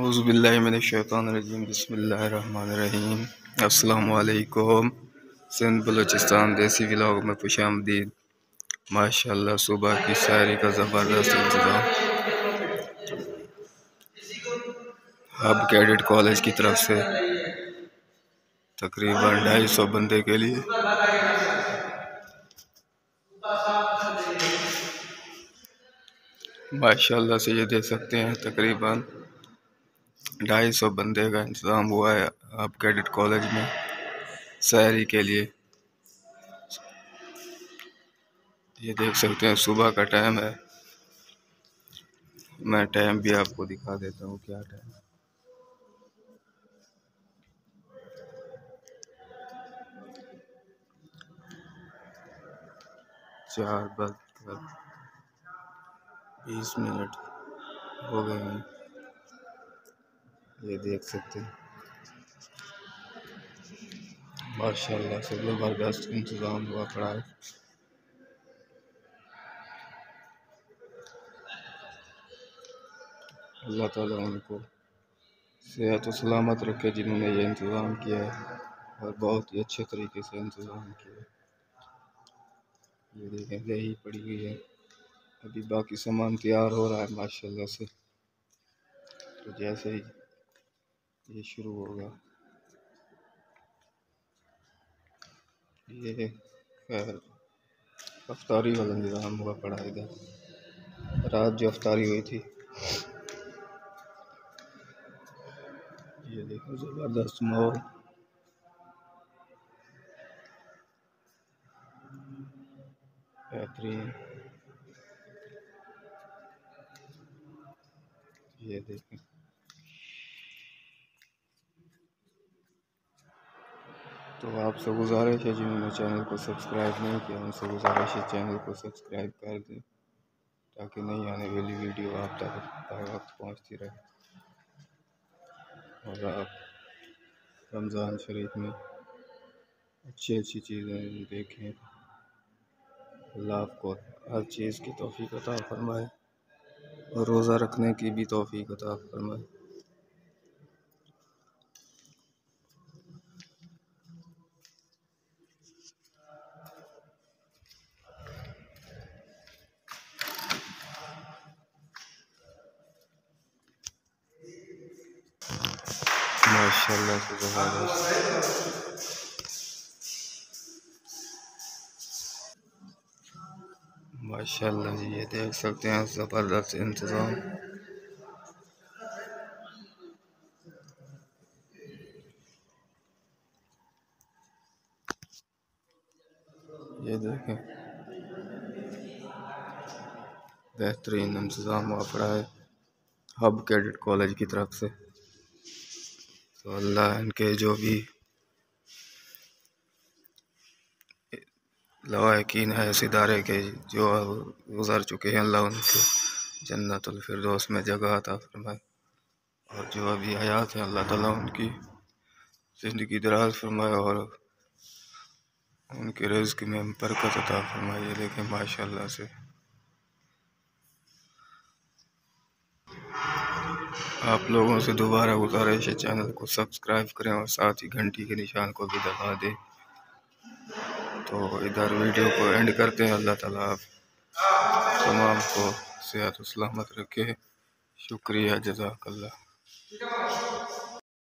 औज़ुबिल्लाहिमिनश्शैतानिर्रजीम बिस्मिल्लाहिर्रहमानिर्रहीम। अस्सलामु अलैकुम। सिंध बलूचिस्तान देसी व्लॉग में खुशामदीद। माशाअल्लाह सुबह की सैरी का ज़बरदस्त इंतज़ाम हब कैडेट कॉलेज की तरफ से तकरीबन 250 बंदे के लिए माशाअल्लाह से ये देख सकते हैं तकरीबन 250 बंदे का इंतज़ाम हुआ है हब कैडेट कॉलेज में सैरी के लिए। ये देख सकते हैं सुबह का टाइम है। मैं टाइम भी आपको दिखा देता हूँ क्या टाइम है। 4:20 हो गए हैं। ये देख सकते हैं माशाअल्लाह से ज़बरदस्त इंतज़ाम हुआ पड़ा है। अल्लाह ताला उनको सेहत व सलामत रखे जिन्होंने ये इंतज़ाम किया है और बहुत ही अच्छे तरीके से इंतज़ाम किया है। ये देखें दही पड़ी हुई है, अभी बाकी सामान तैयार हो रहा है माशाअल्लाह से। तो जैसे ही ये शुरू होगा ये खैर अफ्तारी वाला इंतज़ाम हुआ पड़ा है। इधर रात जो अफ्तारी हुई थी ये देखो ज़बरदस्त माहौल बेहतरीन। ये देखें तो आपसे गुजारिश है जिन्होंने चैनल को सब्सक्राइब नहीं किया उनसे गुजारिश है चैनल को सब्सक्राइब कर दें ताकि नई आने वाली वीडियो आप तक बर वक्त पहुँचती रहे और आप रमज़ान शरीफ में अच्छी अच्छी चीज़ें देखें। अल्लाह आपको हर चीज़ की तौफीक अता फरमाए और रोज़ा रखने की भी तौफीक अता फरमाए। माशाअल्लाह से ज़बरदस्त माशाअल्लाह जी ये देख सकते हैं ज़बरदस्त इंतज़ाम। ये देखें बेहतरीन इंतज़ाम हुआ पड़ा है हब कैडेट कॉलेज की तरफ से। तो अल्लाह इनके जो भी लवाकिन है इस इदारे के जो गुज़र चुके हैं अल्लाह उनके जन्नतुल फिरदौस में जगह अता फरमाए और जो अभी हयात हैं अल्लाह ताला उनकी ज़िंदगी दराज फरमाए और उनके रिज़्क़ में बरकत अता फरमाए। ये देखें माशाअल्लाह से आप लोगों से दोबारा गुजारिश है चैनल को सब्सक्राइब करें और साथ ही घंटी के निशान को भी दबा दें। तो इधर वीडियो को एंड करते हैं। अल्लाह ताला आप तमाम को सेहत व सलामत रखे। शुक्रिया, जज़ाकल्लाह।